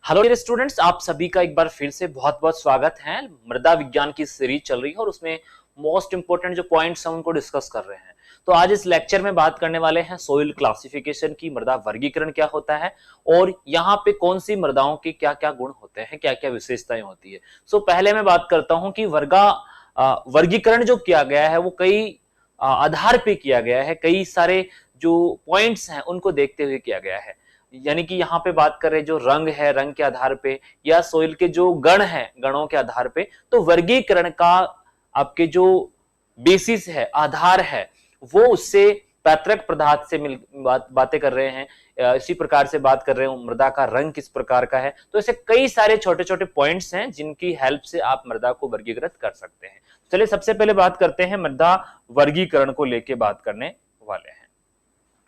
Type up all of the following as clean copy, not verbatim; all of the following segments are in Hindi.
हेलो मेरे स्टूडेंट्स, आप सभी का एक बार फिर से बहुत बहुत स्वागत है। मृदा विज्ञान की सीरीज चल रही है और उसमें मोस्ट इंपोर्टेंट जो पॉइंट्स हैं उनको डिस्कस कर रहे हैं। तो आज इस लेक्चर में बात करने वाले हैं सोइल क्लासिफिकेशन की, मृदा वर्गीकरण क्या होता है और यहाँ पे कौन सी मृदाओं के क्या क्या गुण होते हैं, क्या क्या विशेषताएं होती है। पहले मैं बात करता हूँ कि वर्गीकरण जो किया गया है वो कई आधार पे किया गया है, कई सारे जो पॉइंट्स हैं उनको देखते हुए किया गया है। यानी कि यहाँ पे बात कर रहे जो रंग है, रंग के आधार पे, या सोइल के जो गण हैं, गणों के आधार पे। तो वर्गीकरण का आपके जो बेसिस है, आधार है, वो उससे पैतृक पदार्थ से बातें कर रहे हैं। इसी प्रकार से बात कर रहे हो मृदा का रंग किस प्रकार का है। तो ऐसे कई सारे छोटे छोटे पॉइंट्स हैं जिनकी हेल्प से आप मृदा को वर्गीकृत कर सकते हैं। चलिए सबसे पहले बात करते हैं मृदा वर्गीकरण को लेके बात करने वाले हैं।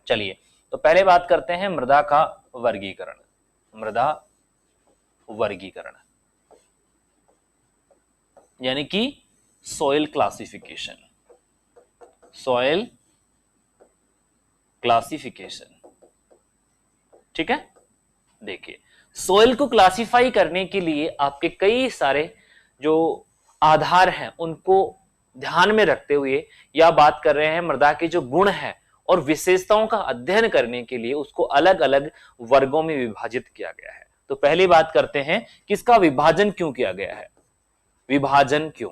चलिए तो पहले बात करते हैं मृदा का वर्गीकरण। मृदा वर्गीकरण यानी कि सॉइल क्लासिफिकेशन। सॉइल क्लासिफिकेशन, ठीक है। देखिए, सॉइल को क्लासिफाई करने के लिए आपके कई सारे जो आधार हैं उनको ध्यान में रखते हुए, या बात कर रहे हैं मृदा के जो गुण हैं और विशेषताओं का अध्ययन करने के लिए उसको अलग अलग वर्गों में विभाजित किया गया है। तो पहली बात करते हैं कि इसका विभाजन क्यों किया गया है। विभाजन क्यों?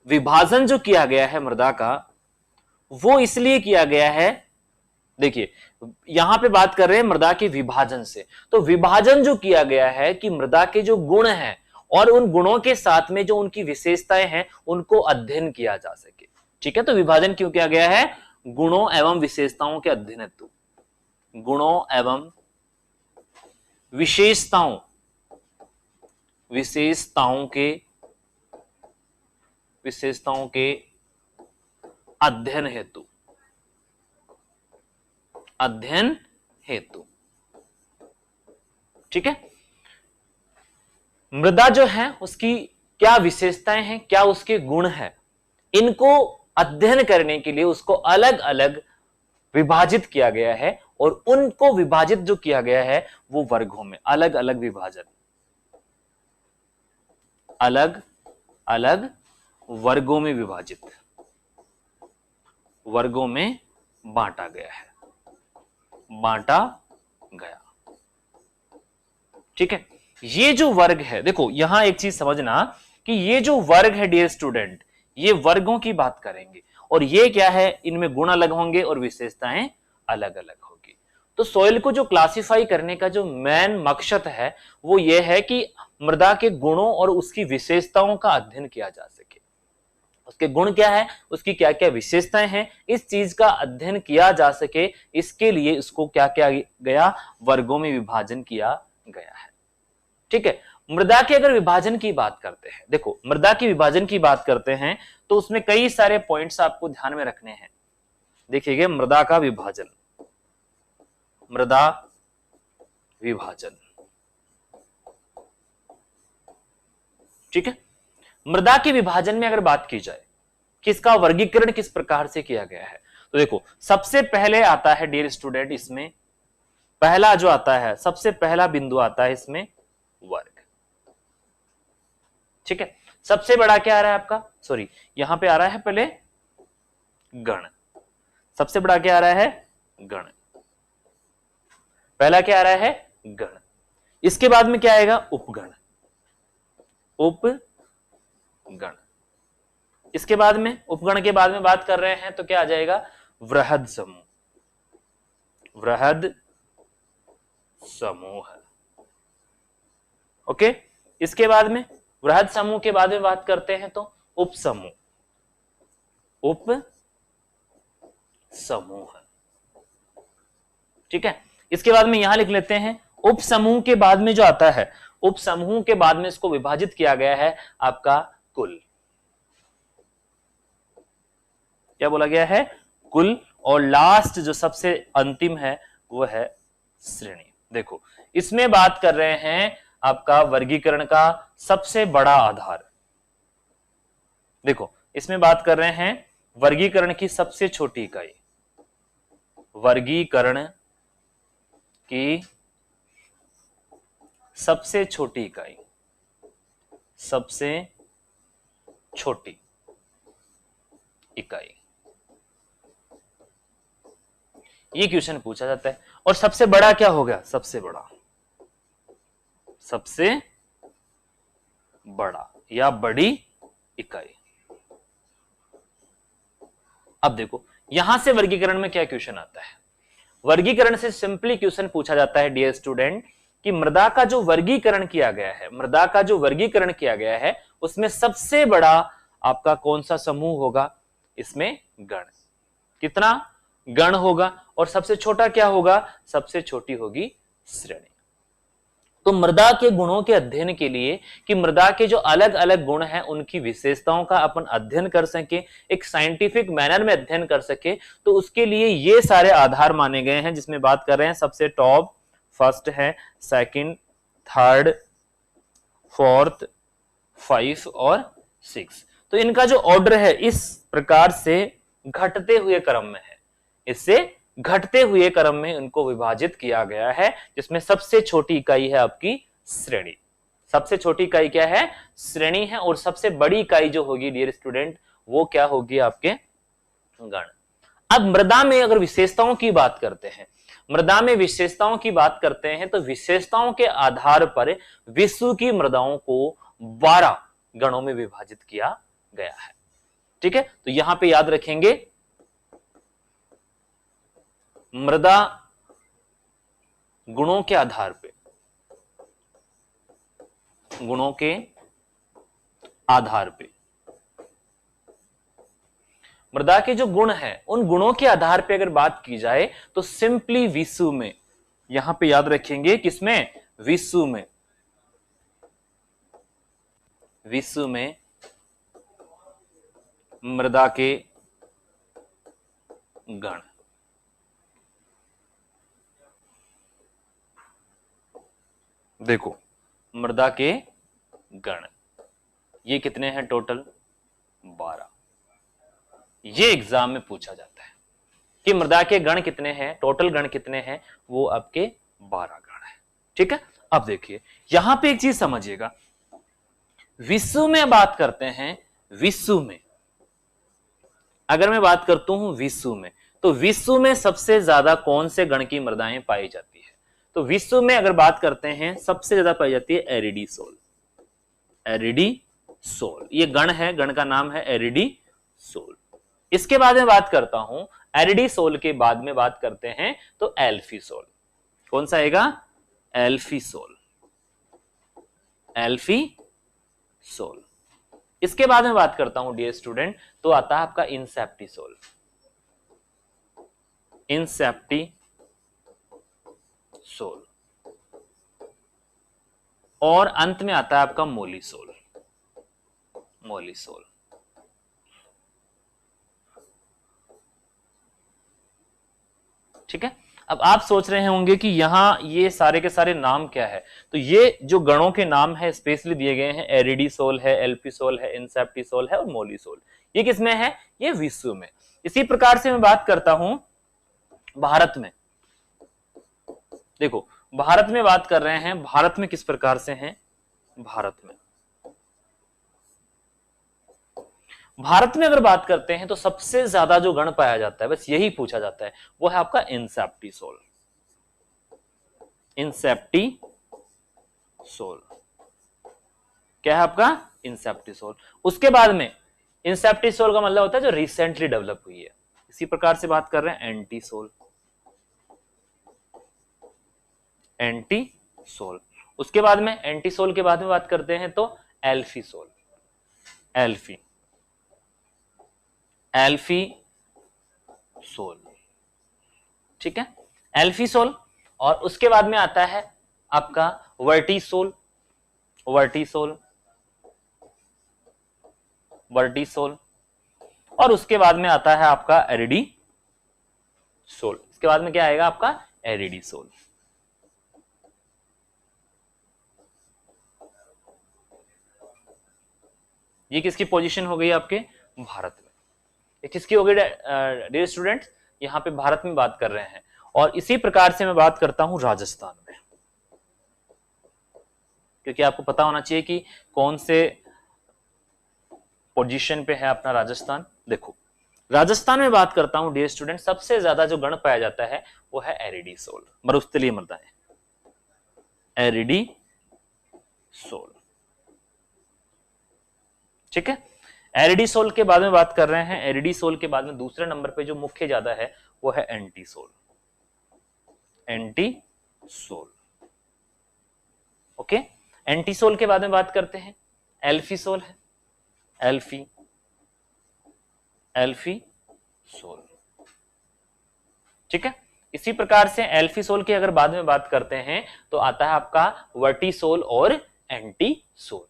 विभाजन जो किया गया है मृदा का, वो इसलिए किया गया है। देखिए, यहां पे बात कर रहे हैं मृदा के विभाजन से। तो विभाजन जो किया गया है कि मृदा के जो गुण हैं और उन गुणों के साथ में जो उनकी विशेषताएं हैं उनको अध्ययन किया जा सके, ठीक है। तो विभाजन क्यों किया गया है? गुणों एवं विशेषताओं के अध्ययन हेतु। गुणों एवं विशेषताओं के अध्ययन हेतु, ठीक है। मृदा जो है उसकी क्या विशेषताएं हैं, क्या उसके गुण हैं, इनको अध्ययन करने के लिए उसको अलग अलग विभाजित किया गया है। और उनको विभाजित जो किया गया है वो वर्गों में, अलग अलग विभाजन, अलग अलग वर्गों में विभाजित, वर्गों में बांटा गया, ठीक है। ये जो वर्ग है, देखो यहां एक चीज समझना कि ये जो वर्ग है डियर स्टूडेंट, ये वर्गों की बात करेंगे और ये क्या है, इनमें गुण अलग होंगे और विशेषताएं अलग अलग होगी। तो सॉइल को जो क्लासिफाई करने का जो मेन मकसद है वो ये है कि मृदा के गुणों और उसकी विशेषताओं का अध्ययन किया जा सके। उसके गुण क्या है, उसकी क्या क्या विशेषताएं हैं, इस चीज का अध्ययन किया जा सके। इसके लिए इसको क्या किया गया, वर्गों में विभाजन किया गया है, ठीक है। मृदा के अगर विभाजन की बात करते हैं, देखो मृदा की विभाजन की बात करते हैं तो उसमें कई सारे पॉइंट्स आपको ध्यान में रखने हैं। देखिएगा, मृदा का विभाजन, मृदा विभाजन, ठीक है। मृदा के विभाजन में अगर बात की जाए कि इसका वर्गीकरण किस प्रकार से किया गया है, तो देखो सबसे पहले आता है डियर स्टूडेंट, इसमें पहला जो आता है, सबसे पहला बिंदु आता है इसमें वर्ग, ठीक है। सबसे बड़ा क्या आ रहा है आपका, सॉरी यहां पे आ रहा है पहले गण। सबसे बड़ा क्या आ रहा है, गण। पहला क्या आ रहा है, गण। इसके बाद में क्या आएगा, उपगण, उपगण। इसके बाद में, उपगण के बाद में बात कर रहे हैं तो क्या आ जाएगा, वृहद समूह, वृहद समूह, ओके। इसके बाद में, वृहद समूह के बाद में बात करते हैं तो उप समूह, उप समूह, ठीक है। इसके बाद में यहां लिख लेते हैं, उप समूह के बाद में जो आता है, उप समूह के बाद में इसको विभाजित किया गया है आपका कुल। क्या बोला गया है, कुल। और लास्ट जो सबसे अंतिम है वो है श्रेणी। देखो इसमें बात कर रहे हैं आपका वर्गीकरण का सबसे बड़ा आधार। देखो इसमें बात कर रहे हैं वर्गीकरण की सबसे छोटी इकाई, वर्गीकरण की सबसे छोटी इकाई, सबसे छोटी इकाई, ये क्वेश्चन पूछा जाता है। और सबसे बड़ा क्या हो गया? सबसे बड़ा, सबसे बड़ा या बड़ी इकाई। अब देखो यहां से वर्गीकरण में क्या क्वेश्चन आता है। वर्गीकरण से सिंपली क्वेश्चन पूछा जाता है डियर स्टूडेंट कि मृदा का जो वर्गीकरण किया गया है, मृदा का जो वर्गीकरण किया गया है उसमें सबसे बड़ा आपका कौन सा समूह होगा? इसमें गण। कितना? गण होगा। और सबसे छोटा क्या होगा? सबसे छोटी होगी श्रेणी। तो मृदा के गुणों के अध्ययन के लिए कि मृदा के जो अलग अलग गुण हैं उनकी विशेषताओं का अपन अध्ययन कर सके, एक साइंटिफिक मैनर में अध्ययन कर सके, तो उसके लिए ये सारे आधार माने गए हैं, जिसमें बात कर रहे हैं सबसे टॉप, फर्स्ट है, सेकंड, थर्ड, फोर्थ, 5 और 6। तो इनका जो ऑर्डर है इस प्रकार से घटते हुए क्रम में है, इससे घटते हुए क्रम में इनको विभाजित किया गया है, जिसमें सबसे छोटी इकाई है आपकी श्रेणी। सबसे छोटी इकाई क्या है? श्रेणी है। और सबसे बड़ी इकाई जो होगी डियर स्टूडेंट वो क्या होगी? आपके गण। अब मृदा में अगर विशेषताओं की बात करते हैं, मृदा में विशेषताओं की बात करते हैं तो विशेषताओं के आधार पर विश्व की मृदाओं को 12 गणों में विभाजित किया गया है। ठीक है, तो यहां पे याद रखेंगे मृदा गुणों के आधार पे, गुणों के आधार पे मृदा के जो गुण हैं उन गुणों के आधार पे अगर बात की जाए तो सिंपली विश्व में, यहां पे याद रखेंगे किसमें? विश्व में, विश्व में मृदा के गण। देखो मृदा के गण ये कितने हैं? टोटल 12। ये एग्जाम में पूछा जाता है कि मृदा के गण कितने हैं, टोटल गण कितने हैं? वो आपके 12 गण है। ठीक है, अब देखिए यहां पे एक चीज समझिएगा, विश्व में बात करते हैं, विश्व में अगर मैं बात करता हूं विश्व में, तो विश्व में सबसे ज्यादा कौन से गण की मृदाएं पाई जाती है? तो विश्व में अगर बात करते हैं सबसे ज्यादा पाई जाती है एरिडीसोल। एरिडीसोल ये गण है, गण का नाम है एरिडीसोल। इसके बाद में बात करता हूं, एरिडीसोल के बाद में बात करते हैं तो एल्फीसोल। कौन सा आएगा? एल्फीसोल, एल्फीसोल। इसके बाद में बात करता हूं डियर स्टूडेंट तो आता है आपका इंसेप्टिसोल, इंसेप्टिसोल। और अंत में आता है आपका मोलिसोल, मोलिसोल। ठीक है, अब आप सोच रहे होंगे कि यहां ये सारे के सारे नाम क्या है, तो ये जो गणों के नाम है स्पेशली दिए गए हैं, एरिडीसोल है, एल्फीसोल है, इंसेप्टिसोल है और मोलिसोल। ये किसमें है? ये विश्व में। इसी प्रकार से मैं बात करता हूं भारत में। देखो भारत में बात कर रहे हैं, भारत में किस प्रकार से हैं? भारत में अगर बात करते हैं तो सबसे ज्यादा जो गण पाया जाता है, बस यही पूछा जाता है, वो है आपका इंसेप्टिसोल, इंसेप्टिसोल। क्या है आपका? इंसेप्टिसोल। उसके बाद में इंसेप्टिसोल का मतलब होता है जो रिसेंटली डेवलप हुई है। इसी प्रकार से बात कर रहे हैं एंटीसोल, एंटीसोल। उसके बाद में एंटीसोल के बाद में बात करते हैं तो एल्फीसोल, एल्फी, एल्फीसोल। ठीक है, एल्फीसोल। और उसके बाद में आता है आपका वर्टिसोल, वर्टिसोल, वर्टिसोल। और उसके बाद में आता है आपका एरिडीसोल। इसके बाद में क्या आएगा आपका? एरिडीसोल। ये किसकी पोजीशन हो गई आपके? भारत में। ये किसकी हो गई डियर स्टूडेंट्स? यहां पे भारत में बात कर रहे हैं। और इसी प्रकार से मैं बात करता हूं राजस्थान में। क्योंकि आपको पता होना चाहिए कि कौन से पोजीशन पे है अपना राजस्थान। देखो राजस्थान में बात करता हूं डियर स्टूडेंट, सबसे ज्यादा जो गण पाया जाता है वो है एरिडीसोल, मरुस्थलीय मृदाएं, एरिडीसोल। ठीक है, एरिडीसोल के बाद में बात कर रहे हैं, एरिडीसोल के बाद में दूसरे नंबर पे जो मुख्य ज्यादा है वो है एंटीसोल, एंटीसोल। ओके, एंटीसोल के बाद में बात करते हैं, एल्फीसोल है, एल्फी, एल्फीसोल। ठीक है, इसी प्रकार से एल्फीसोल की अगर बाद में बात करते हैं तो आता है आपका वर्टिसोल और एंटीसोल।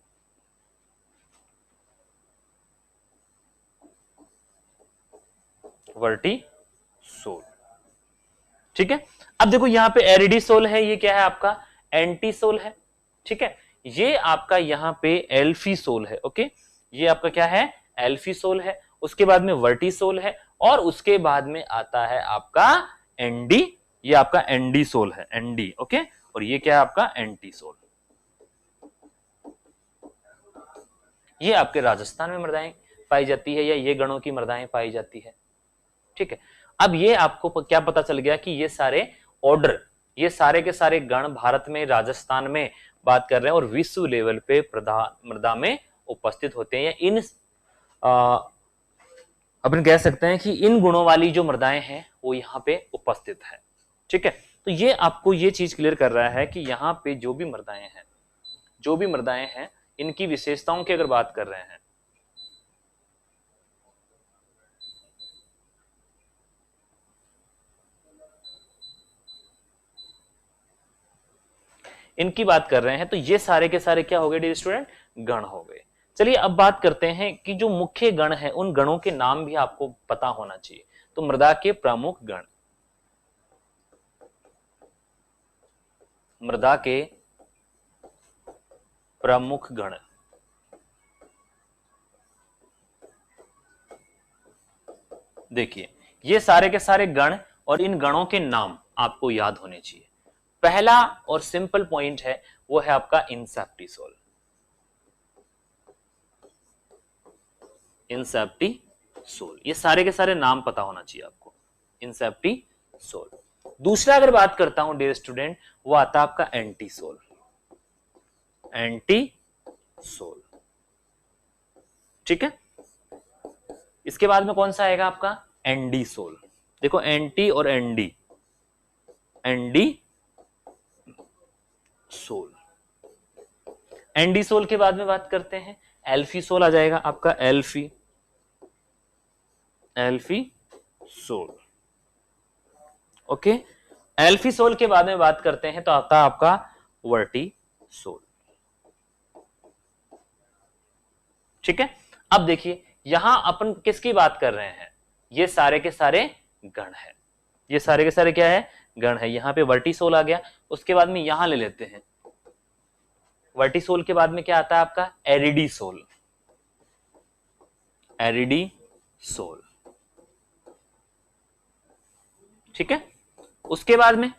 वर्टिसोल। ठीक है, अब देखो यहां पे एरिडीसोल है, ये क्या है आपका एंटीसोल है। ठीक है, ये आपका यहां पे एल्फीसोल है। ओके, ये आपका क्या है एल्फीसोल है, उसके बाद में वर्टिसोल है, और उसके बाद में आता है आपका एंडी, ये आपका एंडीसोल है, एंडी। ओके, और ये क्या है आपका एंटीसोल। ये आपके राजस्थान में मृदाएं पाई जाती है, या ये गणों की मृदाएं पाई जाती है। ठीक है, अब ये आपको क्या पता चल गया कि ये सारे ऑर्डर, ये सारे के सारे गण भारत में, राजस्थान में बात कर रहे हैं और विश्व लेवल पे मृदा में उपस्थित होते हैं। इन अपन कह सकते हैं कि इन गुणों वाली जो मृदाएं हैं वो यहाँ पे उपस्थित है। ठीक है, तो ये आपको ये चीज क्लियर कर रहा है कि यहाँ पे जो भी मृदाएं हैं, जो भी मृदाएं हैं, इनकी विशेषताओं की अगर बात कर रहे हैं, इनकी बात कर रहे हैं, तो ये सारे के सारे क्या हो गए डियर स्टूडेंट, गण हो गए। चलिए अब बात करते हैं कि जो मुख्य गण है उन गणों के नाम भी आपको पता होना चाहिए। तो मृदा के प्रमुख गण, मृदा के प्रमुख गण, देखिए ये सारे के सारे गण और इन गणों के नाम आपको याद होने चाहिए। पहला और सिंपल पॉइंट है वो है आपका इंसेप्टिसोल, इंसेप्टिसोल, ये सारे के सारे नाम पता होना चाहिए आपको, इंसेप्टिसोल। दूसरा अगर बात करता हूं डियर स्टूडेंट, वो आता है आपका एंटीसोल, एंटीसोल। ठीक है, इसके बाद में कौन सा आएगा आपका एंडीसोल। देखो एंटी और एंडी, एंडी सोल। एंडीसोल के बाद में बात करते हैं, एल्फीसोल आ जाएगा आपका, एल्फी, एल्फीसोल। ओके, एल्फीसोल के बाद में बात करते हैं तो आता है आपका वर्टिसोल। ठीक है, अब देखिए यहां अपन किसकी बात कर रहे हैं, ये सारे के सारे गण है, ये सारे के सारे क्या है गण है। यहां पे वर्टिसोल आ गया, उसके बाद में यहां ले लेते हैं, वर्टिसोल के बाद में क्या आता है आपका एरिडीसोल, एरिडीसोल। ठीक है, उसके बाद में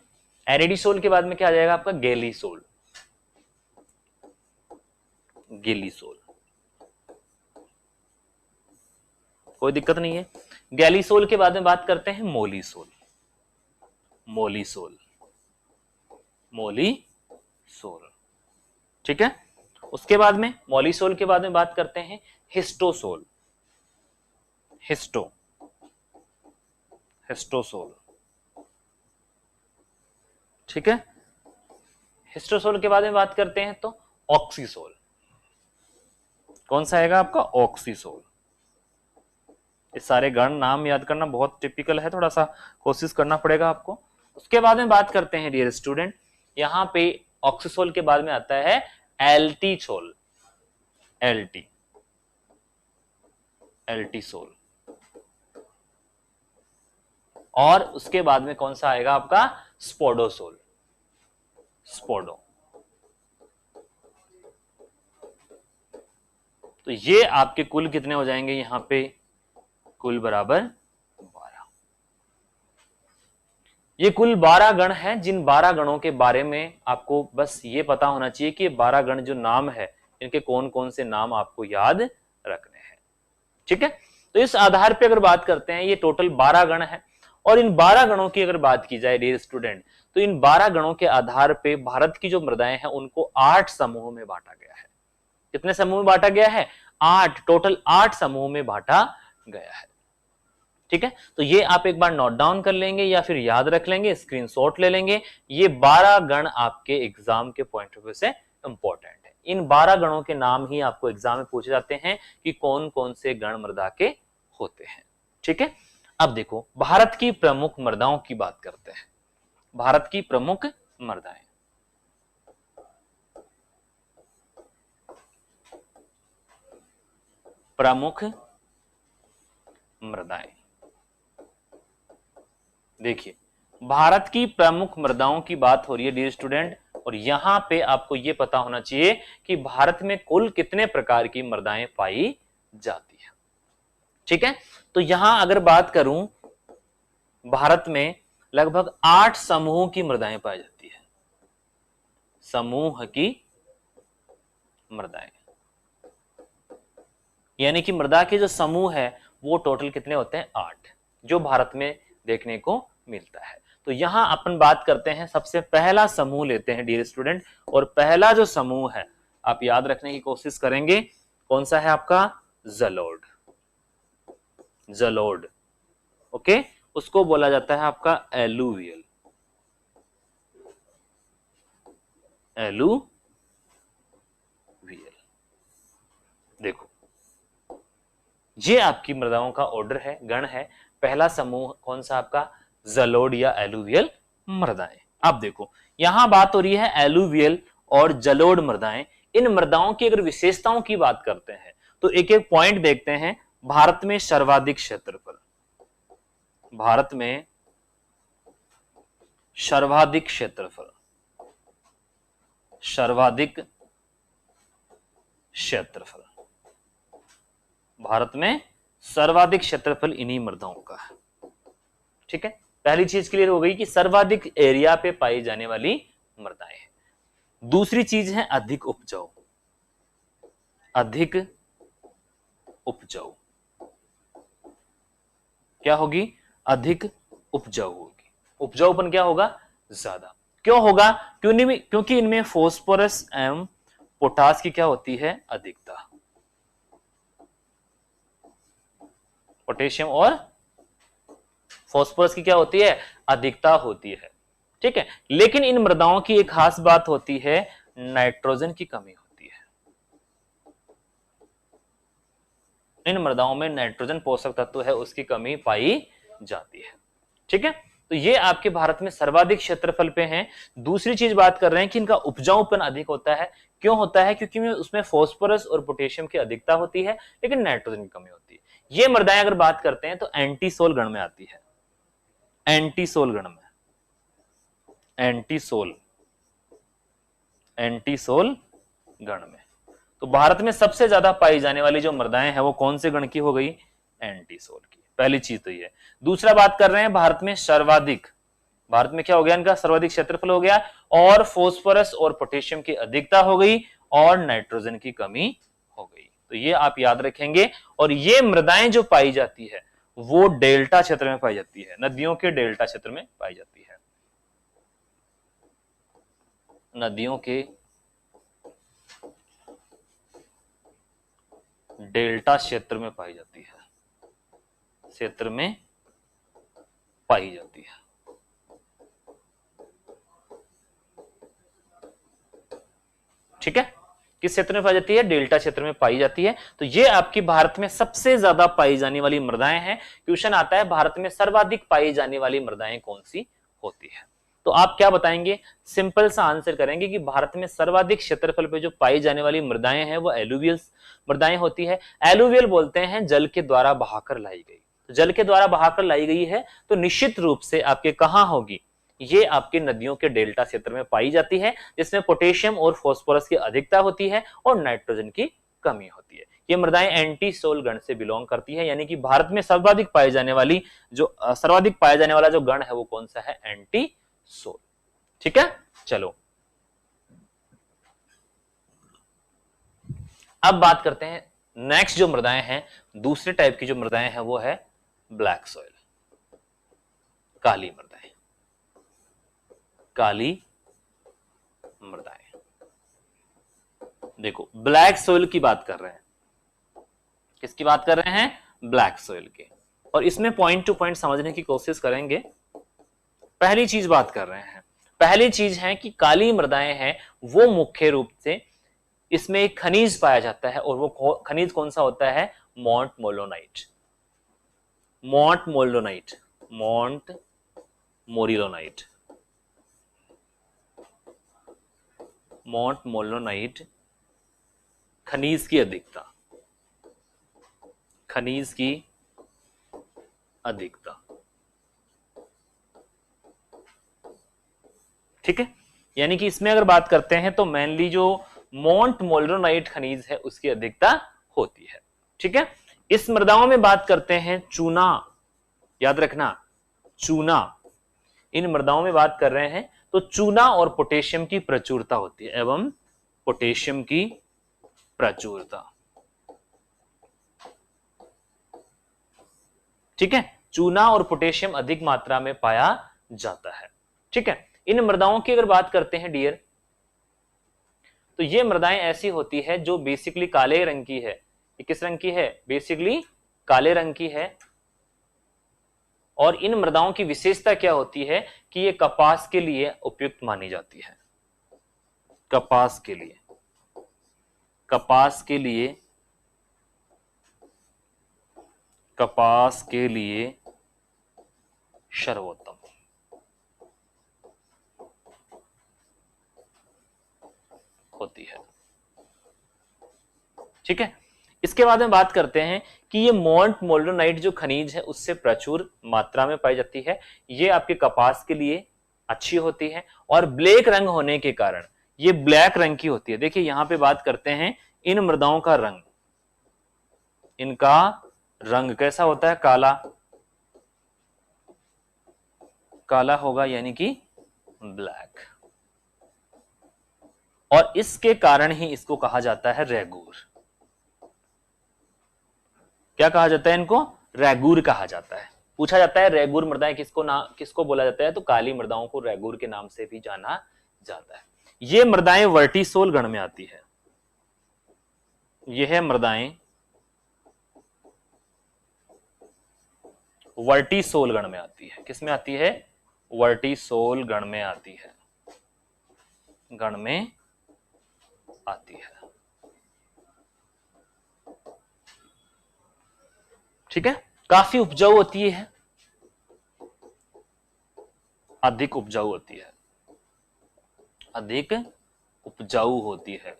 एरिडीसोल के बाद में क्या आ जाएगा आपका गेलीसोल, गेलीसोल। कोई दिक्कत नहीं है। गैलीसोल के बाद में बात करते हैं मोलीसोल, मोलीसोल, मोलीसोल। ठीक है, उसके बाद में मोलीसोल के बाद में बात करते हैं हिस्टोसोल, हिस्टो, हिस्टोसोल। ठीक है, हिस्टोसोल के बाद में बात करते हैं तो ऑक्सीसोल, कौन सा आएगा आपका ऑक्सीसोल। ये सारे गण नाम याद करना बहुत टिपिकल है, थोड़ा सा कोशिश करना पड़ेगा आपको। उसके बाद में बात करते हैं डियर स्टूडेंट, यहां पे ऑक्सीसोल के बाद में आता है एल्टीसोल, एल्टी, एल्टीसोल। और उसके बाद में कौन सा आएगा आपका स्पोडोसोल, स्पोडो। तो ये आपके कुल कितने हो जाएंगे यहां पे, कुल बराबर 12। ये कुल 12 गण हैं, जिन 12 गणों के बारे में आपको बस ये पता होना चाहिए कि 12 गण जो नाम है, इनके कौन कौन से नाम आपको याद रखने हैं। ठीक है, तो इस आधार पे अगर बात करते हैं, ये टोटल 12 गण है, और इन 12 गणों की अगर बात की जाए डियर स्टूडेंट, तो इन 12 गणों के आधार पे भारत की जो मृदाएं हैं उनको 8 समूहों में बांटा गया है। कितने समूह में बांटा गया है? 8, टोटल 8 समूह में बांटा गया है। ठीक है, तो ये आप एक बार नोट डाउन कर लेंगे या फिर याद रख लेंगे, स्क्रीनशॉट ले लेंगे। ये 12 गण आपके एग्जाम के पॉइंट ऑफ व्यू से इंपॉर्टेंट है। इन 12 गणों के नाम ही आपको एग्जाम में पूछे जाते हैं कि कौन कौन से गण मृदा के होते हैं। ठीक है, अब देखो भारत की प्रमुख मृदाओं की बात करते हैं। भारत की प्रमुख मृदाएं, प्रमुख मृदाएं, देखिए भारत की प्रमुख मृदाओं की बात हो रही है डियर स्टूडेंट, और यहां पे आपको यह पता होना चाहिए कि भारत में कुल कितने प्रकार की मृदाएं पाई जाती है। ठीक है, तो यहां अगर बात करूं, भारत में लगभग 8 समूहों की मृदाएं पाई जाती है। समूह की मृदाएं, यानी कि मृदा के जो समूह है वो टोटल कितने होते हैं? 8, जो भारत में देखने को मिलता है। तो यहां अपन बात करते हैं, सबसे पहला समूह लेते हैं डियर स्टूडेंट, और पहला जो समूह है आप याद रखने की कोशिश करेंगे, कौन सा है आपका? जलोढ़। जलोढ़, ओके, उसको बोला जाता है आपका एलुवियल। एलुवियल, देखो ये आपकी मृदाओं का ऑर्डर है, गण है। पहला समूह कौन सा आपका? जलोढ़ या एलुवियल मृदाएं। अब देखो यहां बात हो रही है एलुवियल और जलोढ़ मृदाएं। इन मृदाओं की अगर विशेषताओं की बात करते हैं तो एक एक पॉइंट देखते हैं। भारत में सर्वाधिक क्षेत्रफल, भारत में सर्वाधिक क्षेत्रफल, सर्वाधिक क्षेत्रफल, भारत में सर्वाधिक क्षेत्रफल इन्हीं मृदाओं का है। ठीक है, पहली चीज क्लियर हो गई कि सर्वाधिक एरिया पे पाई जाने वाली मृदाएं हैं। दूसरी चीज है अधिक उपजाऊ। अधिक उपजाऊ क्या होगी? अधिक उपजाऊ होगी। उपजाऊपन क्या होगा? ज्यादा। क्यों होगा? क्योंकि इनमें फास्फोरस एवं पोटास की क्या होती है? अधिकता। पोटेशियम और फास्फोरस की क्या होती है? अधिकता होती है। ठीक है, लेकिन इन मृदाओं की एक खास बात होती है, नाइट्रोजन की कमी होती है। इन मृदाओं में नाइट्रोजन पोषक तत्व है, उसकी कमी पाई जाती है। ठीक है, तो ये आपके भारत में सर्वाधिक क्षेत्रफल पे हैं। दूसरी चीज बात कर रहे हैं कि इनका उपजाऊपन अधिक होता है। क्यों होता है? क्योंकि उसमें फास्फोरस और पोटेशियम की अधिकता होती है, लेकिन नाइट्रोजन की कमी होती है। ये मृदाएं अगर बात करते हैं तो एंटीसोल गण में आती है। एंटीसोल गण में, एंटीसोल, एंटीसोल गण में। तो भारत में सबसे ज्यादा पाई जाने वाली जो मृदाएं हैं वो कौन से गण की हो गई? एंटीसोल की। पहली चीज तो ये है। दूसरा बात कर रहे हैं भारत में सर्वाधिक, भारत में क्या हो गया? इनका सर्वाधिक क्षेत्रफल हो गया, और फास्फोरस और पोटेशियम की अधिकता हो गई, और नाइट्रोजन की कमी हो गई। तो ये आप याद रखेंगे। और ये मृदाएं जो पाई जाती है वो डेल्टा क्षेत्र में पाई जाती है, नदियों के डेल्टा क्षेत्र में पाई जाती है। नदियों के डेल्टा क्षेत्र में पाई जाती है, क्षेत्र में पाई जाती है। ठीक है, किस क्षेत्र में पाई जाती है? डेल्टा क्षेत्र में पाई जाती है। तो ये आपकी भारत में सबसे ज्यादा पाई जाने वाली मृदाएं हैं। क्वेश्चन आता है भारत में सर्वाधिक पाई जाने वाली मृदाएं कौन सी होती है? तो आप क्या बताएंगे? सिंपल सा आंसर करेंगे कि भारत में सर्वाधिक क्षेत्रफल पे जो पाई जाने वाली मृदाएं हैं वो एलुवियल मृदाएं होती है। एलुवियल बोलते हैं जल के द्वारा बहाकर लाई गई। तो जल के द्वारा बहाकर लाई गई है तो निश्चित रूप से आपके कहां होगी? ये आपके नदियों के डेल्टा क्षेत्र में पाई जाती है, जिसमें पोटेशियम और फास्फोरस की अधिकता होती है और नाइट्रोजन की कमी होती है। ये मृदाएं एंटी सोल गण से बिलोंग करती है, यानी कि भारत में सर्वाधिक पाए जाने वाला जो गण है वो कौन सा है? Anti soul. ठीक है, चलो अब बात करते हैं नेक्स्ट जो मृदाएं हैं, दूसरे टाइप की जो मृदाएं हैं वो है ब्लैक सॉइल, काली मृदाएं, काली मृदाएं। देखो ब्लैक सोइल की बात कर रहे हैं, किसकी बात कर रहे हैं? ब्लैक सोइल की। और इसमें पॉइंट टू पॉइंट समझने की कोशिश करेंगे। पहली चीज बात कर रहे हैं, पहली चीज है कि काली मृदाएं हैं वो मुख्य रूप से इसमें एक खनिज पाया जाता है, और वो खनिज कौन सा होता है? मोंट मोलिनोइट, मोंट मोलिनोइट, मोंट मोलिनोइट, मोंट मोलिनोइट खनिज की अधिकता, खनिज की अधिकता। ठीक है, यानी कि इसमें अगर बात करते हैं तो मेनली जो मोंट मोलिनोइट खनिज है उसकी अधिकता होती है। ठीक है, इस मृदाओं में बात करते हैं चूना, याद रखना चूना, इन मृदाओं में बात कर रहे हैं तो चूना और पोटेशियम की प्रचुरता होती है, एवं पोटेशियम की प्रचुरता। ठीक है, चूना और पोटेशियम अधिक मात्रा में पाया जाता है। ठीक है, इन मृदाओं की अगर बात करते हैं डियर, तो ये मृदाएं ऐसी होती है जो बेसिकली काले रंग की है। ये किस रंग की है? बेसिकली काले रंग की है। और इन मृदाओं की विशेषता क्या होती है कि ये कपास के लिए उपयुक्त मानी जाती है, कपास के लिए, कपास के लिए, कपास के लिए सर्वोत्तम होती है। ठीक है, इसके बाद में बात करते हैं कि ये मोंट मोलिनोइट जो खनिज है उससे प्रचुर मात्रा में पाई जाती है। ये आपके कपास के लिए अच्छी होती है, और ब्लैक रंग होने के कारण ये ब्लैक रंग की होती है। देखिए यहां पे बात करते हैं इन मृदाओं का रंग, इनका रंग कैसा होता है? काला, काला होगा, यानी कि ब्लैक। और इसके कारण ही इसको कहा जाता है रेगूर। क्या कहा जाता है इनको? रेगूर कहा जाता है। पूछा जाता है रेगूर मृदाएं किसको बोला जाता है? तो काली मृदाओं को रेगूर के नाम से भी जाना जाता है। ये मृदाएं वर्टिसोल गण में आती है, यह मृदाएं वर्टिसोल गण में आती है। किस में आती है? वर्टिसोल गण में आती है, गण में आती है। ठीक है, काफी उपजाऊ होती है, अधिक उपजाऊ होती है, अधिक उपजाऊ होती है,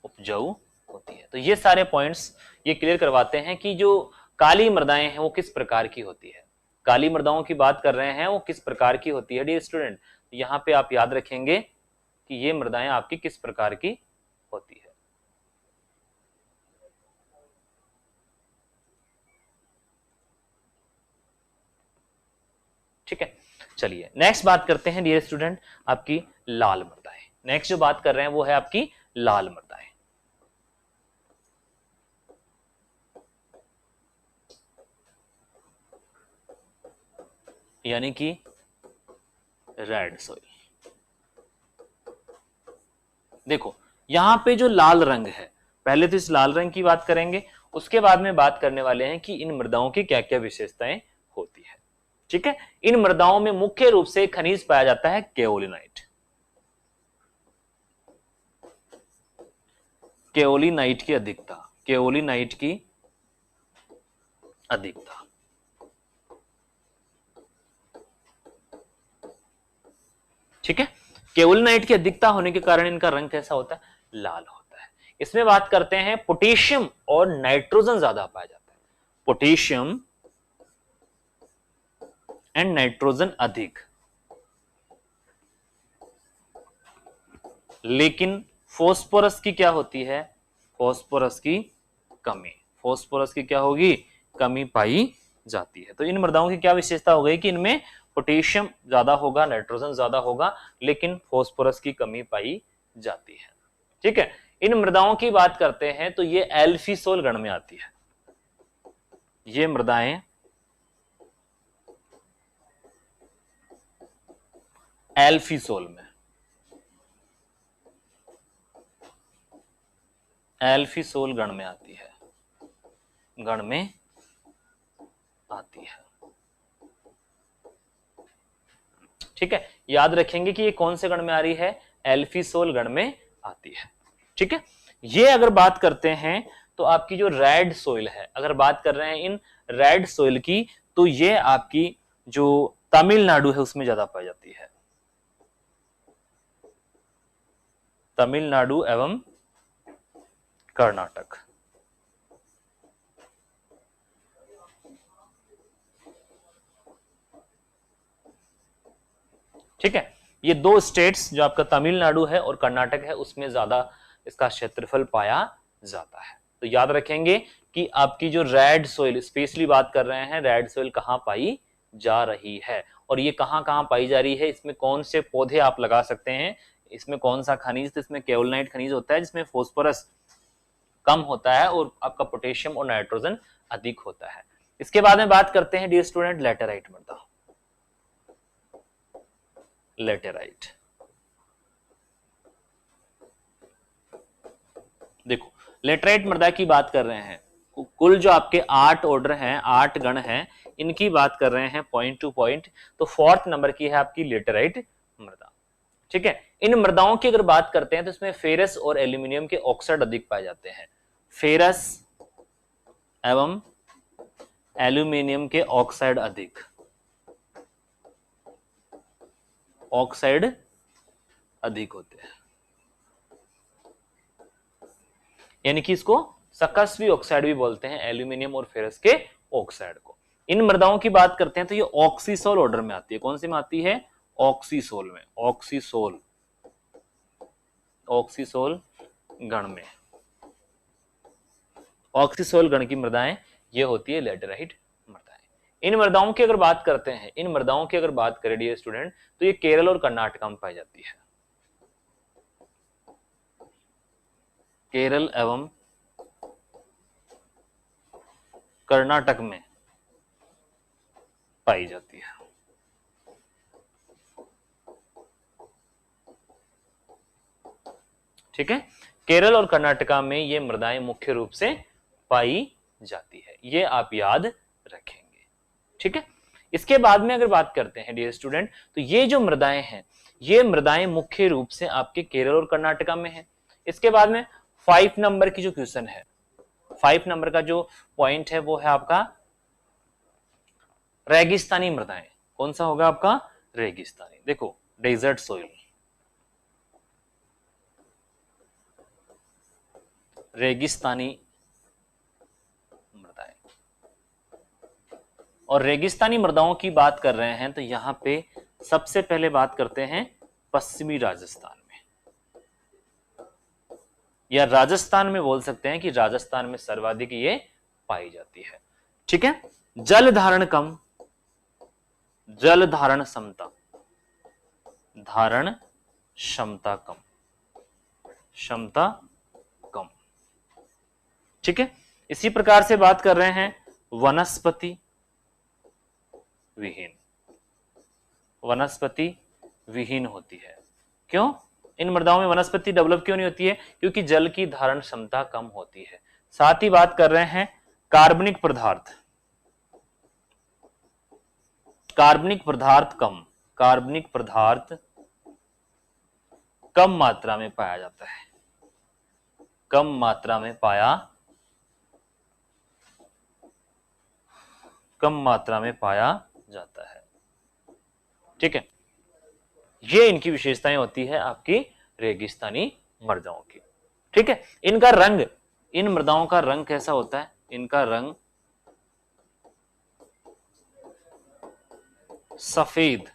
उपजाऊ होती है। तो ये सारे पॉइंट्स ये क्लियर करवाते हैं कि जो काली मृदाएं हैं वो किस प्रकार की होती है। काली मृदाओं की बात कर रहे हैं वो किस प्रकार की होती है डियर स्टूडेंट। यहां पे आप याद रखेंगे कि ये मृदाएं आपकी किस प्रकार की होती है। ठीक है, चलिए नेक्स्ट बात करते हैं डियर स्टूडेंट आपकी लाल मृदाएं। नेक्स्ट जो बात कर रहे हैं वो है आपकी लाल मृदाएं। यानी कि रेड सॉइल। देखो यहां पे जो लाल रंग है, पहले तो इस लाल रंग की बात करेंगे, उसके बाद में बात करने वाले हैं कि इन मृदाओं की क्या क्या विशेषताएं होती है। ठीक है, इन मृदाओं में मुख्य रूप से खनिज पाया जाता है केओलिनाइट, केओलिनाइट की अधिकता, केओलिनाइट की अधिकता। ठीक है, केओलिनाइट की अधिकता होने के कारण इनका रंग कैसा होता है? लाल होता है। इसमें बात करते हैं पोटेशियम और नाइट्रोजन ज्यादा पाया जाता है, पोटेशियम एंड नाइट्रोजन अधिक। लेकिन फॉस्फोरस की क्या होती है, फॉस्फोरस की कमी, फॉस्फोरस की क्या होगी, कमी पाई जाती है। तो इन मृदाओं की क्या विशेषता हो गई कि इनमें पोटेशियम ज्यादा होगा, नाइट्रोजन ज्यादा होगा, लेकिन फॉस्फोरस की कमी पाई जाती है। ठीक है, इन मृदाओं की बात करते हैं तो ये एल्फीसोल गण में आती है। ये मृदाएं एल्फीसोल में, एल्फीसोल गण में आती है, गण में आती है। ठीक है, याद रखेंगे कि ये कौन से गण में आ रही है, एल्फीसोल गण में आती है। ठीक है, ये अगर बात करते हैं तो आपकी जो रेड सोइल है, अगर बात कर रहे हैं इन रेड सोइल की, तो ये आपकी जो तमिलनाडु है उसमें ज्यादा पाई जाती है, तमिलनाडु एवं कर्नाटक। ठीक है, ये दो स्टेट्स जो आपका तमिलनाडु है और कर्नाटक है उसमें ज्यादा इसका क्षेत्रफल पाया जाता है। तो याद रखेंगे कि आपकी जो रेड सोइल, स्पेशली बात कर रहे हैं रेड सोइल कहां पाई जा रही है और ये कहां कहां पाई जा रही है, इसमें कौन से पौधे आप लगा सकते हैं, इसमें कौन सा खनिज, तो इसमें केओलिनाइट खनिज होता है जिसमें फॉस्फोरस कम होता है और आपका पोटेशियम और नाइट्रोजन अधिक होता है। इसके बाद में बात करते हैं डियर स्टूडेंट लेटेराइट मृदा, लेटेराइट। देखो लेटराइट मृदा की बात कर रहे हैं, कुल जो आपके 8 ऑर्डर हैं, 8 गण हैं, इनकी बात कर रहे हैं पॉइंट टू पॉइंट, तो 4th नंबर की है आपकी लेटराइट मृदा। ठीक है, इन मृदाओं की अगर बात करते हैं तो इसमें फेरस और एल्यूमिनियम के ऑक्साइड अधिक पाए जाते हैं, फेरस एवं एल्यूमिनियम के ऑक्साइड अधिक, ऑक्साइड अधिक होते हैं, यानी कि इसको सकस्वी ऑक्साइड भी बोलते हैं, एल्यूमिनियम और फेरस के ऑक्साइड को। इन मृदाओं की बात करते हैं तो ये ऑक्सीसोल ऑर्डर में आती है, कौन सी में आती है, ऑक्सीसोल में, ऑक्सीसोल, ऑक्सीसोल गण में, ऑक्सीसोल गण की मृदाएं ये होती है लेटेराइट मृदाएं। इन मृदाओं की अगर बात करते हैं, इन मृदाओं की अगर बात करें डियर स्टूडेंट तो ये केरल और कर्नाटक में पाई जाती है, केरल एवं कर्नाटक में पाई जाती है। ठीक है, केरल और कर्नाटका में ये मृदाएं मुख्य रूप से पाई जाती है, ये आप याद रखेंगे। ठीक है, इसके बाद में अगर बात करते हैं डियर स्टूडेंट तो ये जो मृदाएं हैं, ये मृदाएं मुख्य रूप से आपके केरल और कर्नाटका में है। इसके बाद में 5 नंबर की जो क्वेश्चन है, 5 नंबर का जो पॉइंट है वो है आपका रेगिस्तानी मृदाएं, कौन सा होगा आपका, रेगिस्तानी। देखो डेजर्ट सोइल, रेगिस्तानी मृदाएं, और रेगिस्तानी मृदाओं की बात कर रहे हैं तो यहां पे सबसे पहले बात करते हैं पश्चिमी राजस्थान में, या राजस्थान में बोल सकते हैं कि राजस्थान में सर्वाधिक ये पाई जाती है। ठीक है, जल धारण कम, जल धारण क्षमता, धारण क्षमता कम, क्षमता कम। ठीक है, इसी प्रकार से बात कर रहे हैं वनस्पति विहीन, वनस्पति विहीन होती है। क्यों, इन मृदाओं में वनस्पति डेवलप क्यों नहीं होती है, क्योंकि जल की धारण क्षमता कम होती है। साथ ही बात कर रहे हैं कार्बनिक पदार्थ, कार्बनिक पदार्थ कम, कार्बनिक पदार्थ कम मात्रा में पाया जाता है, कम मात्रा में पाया, कम मात्रा में पाया जाता है। ठीक है, ये इनकी विशेषताएं होती है आपकी रेगिस्तानी मृदाओं की। ठीक है, इनका रंग, इन मृदाओं का रंग कैसा होता है, इनका रंग सफेद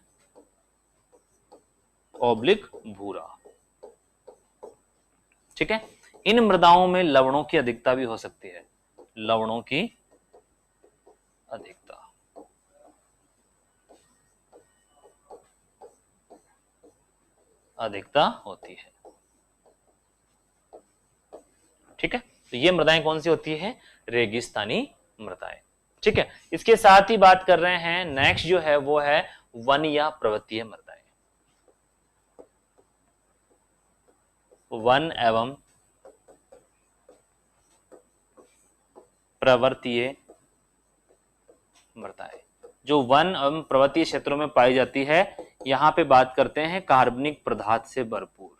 ऑब्लिक भूरा, ठीक है। इन मृदाओं में लवणों की अधिकता भी हो सकती है, लवणों की अधिकता, अधिकता होती है। ठीक है, तो ये मृदाएं कौन सी होती है? रेगिस्तानी मृदाएं। ठीक है, इसके साथ ही बात कर रहे हैं नेक्स्ट जो है वो है वन या पर्वतीय मृदाएं। वन एवं पर्वतीय मृदाएं जो वन एवं पर्वतीय क्षेत्रों में पाई जाती है, यहां पे बात करते हैं कार्बनिक पदार्थ से भरपूर,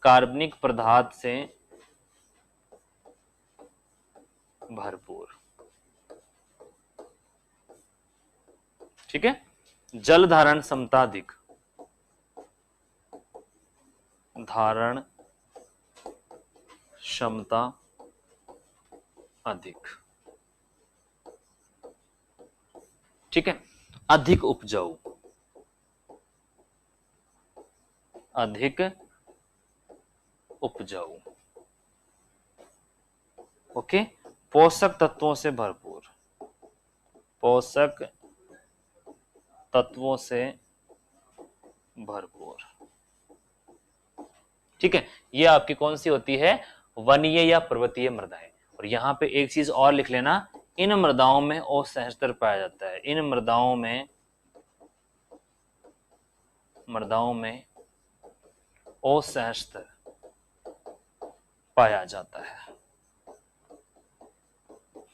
कार्बनिक पदार्थ से भरपूर। ठीक है, जल धारण क्षमता अधिक, धारण क्षमता अधिक। ठीक है, अधिक उपजाऊ, अधिक उपजाऊ। ओके, पोषक तत्वों से भरपूर, पोषक तत्वों से भरपूर। ठीक है, ये आपकी कौन सी होती है? वनीय या पर्वतीय मृदाएं। और यहां पे एक चीज और लिख लेना, इन मृदाओं में असहस्तर पाया जाता है, इन मृदाओं में असहस्तर पाया जाता है,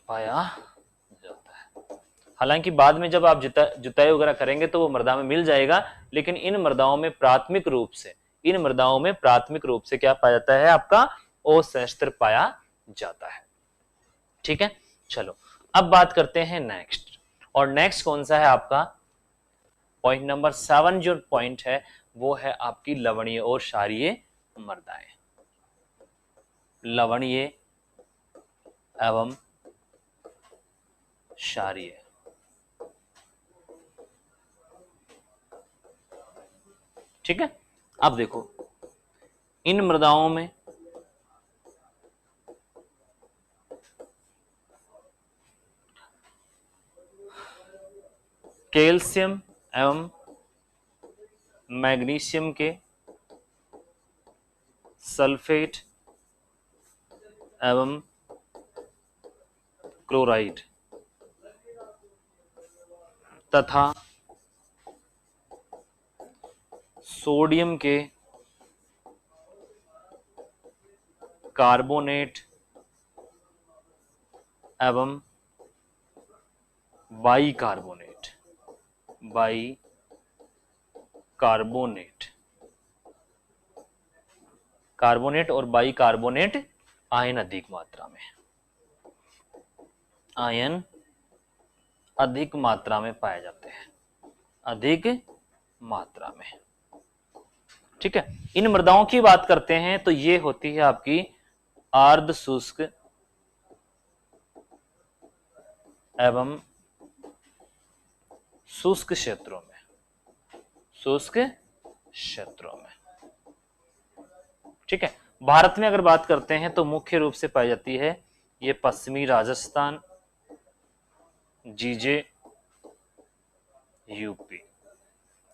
पाया जाता है। हालांकि बाद में जब आप जुताई वगैरह करेंगे तो वो मृदा में मिल जाएगा, लेकिन इन मृदाओं में प्राथमिक रूप से, इन मृदाओं में प्राथमिक रूप से क्या पाया जाता है? आपका असहस्तर पाया जाता है। ठीक है, चलो अब बात करते हैं नेक्स्ट। और नेक्स्ट कौन सा है आपका? पॉइंट नंबर 7 जो पॉइंट है वो है आपकी लवणीय और क्षारीय मृदाएं, लवणीय एवं क्षारीय। ठीक है, अब देखो इन मृदाओं में कैल्शियम एवं मैग्नीशियम के सल्फेट एवं क्लोराइड तथा सोडियम के कार्बोनेट एवं बाइकार्बोनेट, कार्बोनेट और बाइकार्बोनेट आयन अधिक मात्रा में, आयन अधिक मात्रा में पाए जाते हैं, अधिक मात्रा में। ठीक है, इन मृदाओं की बात करते हैं तो ये होती है आपकी अर्ध शुष्क एवं शुष्क क्षेत्रों में, शुष्क क्षेत्रों में। ठीक है, भारत में अगर बात करते हैं तो मुख्य रूप से पाई जाती है ये पश्चिमी राजस्थान, जीजे, यूपी,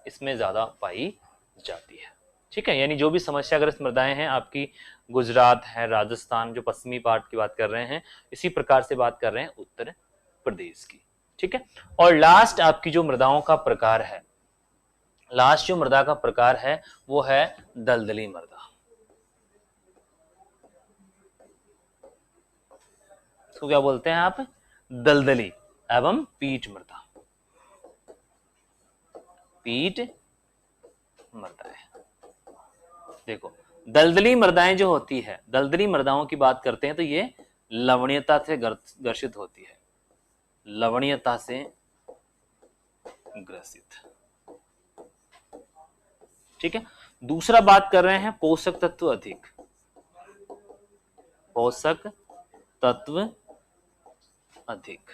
इसमें ज्यादा पाई जाती है। ठीक है, यानी जो भी समस्याग्रस्त मृदाएं हैं आपकी गुजरात है, राजस्थान, जो पश्चिमी पार्ट की बात कर रहे हैं, इसी प्रकार से बात कर रहे हैं उत्तर प्रदेश की। ठीक है, और लास्ट आपकी जो मृदाओं का प्रकार है, लास्ट जो मृदा का प्रकार है वो है दलदली मृदा। इसको क्या बोलते हैं आप? दलदली एवं पीट मृदा, पीट मृदाएं। देखो दलदली मृदाएं जो होती है, दलदली मृदाओं की बात करते हैं तो ये लवणीयता से ग्रसित होती है, लवणीयता से ग्रसित। ठीक है, दूसरा बात कर रहे हैं पोषक तत्व अधिक, पोषक तत्व अधिक।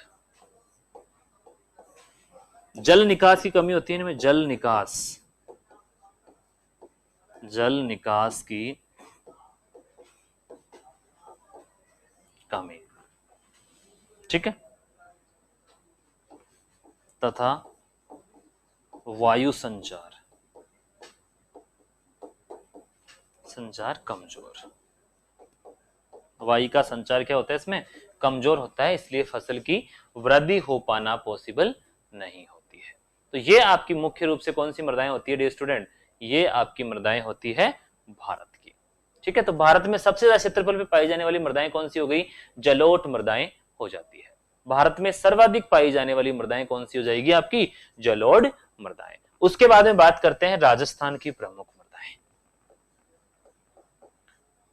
जल निकास की कमी होती है इनमें, जल निकास, जल निकास की कमी, ठीक है, तथा वायु संचार कमजोर। वायु का संचार क्या होता है इसमें, कमजोर होता है, इसलिए फसल की वृद्धि हो पाना पॉसिबल नहीं होती है। तो ये आपकी मुख्य रूप से कौन सी मृदाएं होती है डियर स्टूडेंट, ये आपकी मृदाएं होती है भारत की, ठीक है। तो भारत में सबसे ज्यादा क्षेत्रफल पे पाई जाने वाली मृदाएं कौन सी हो गई, जलोढ़ मृदाएं हो जाती है। भारत में सर्वाधिक पाई जाने वाली मृदाएं कौन सी हो जाएगी, आपकी जलोढ़ मृदाएं। उसके बाद में बात करते हैं राजस्थान की प्रमुख मृदाएं।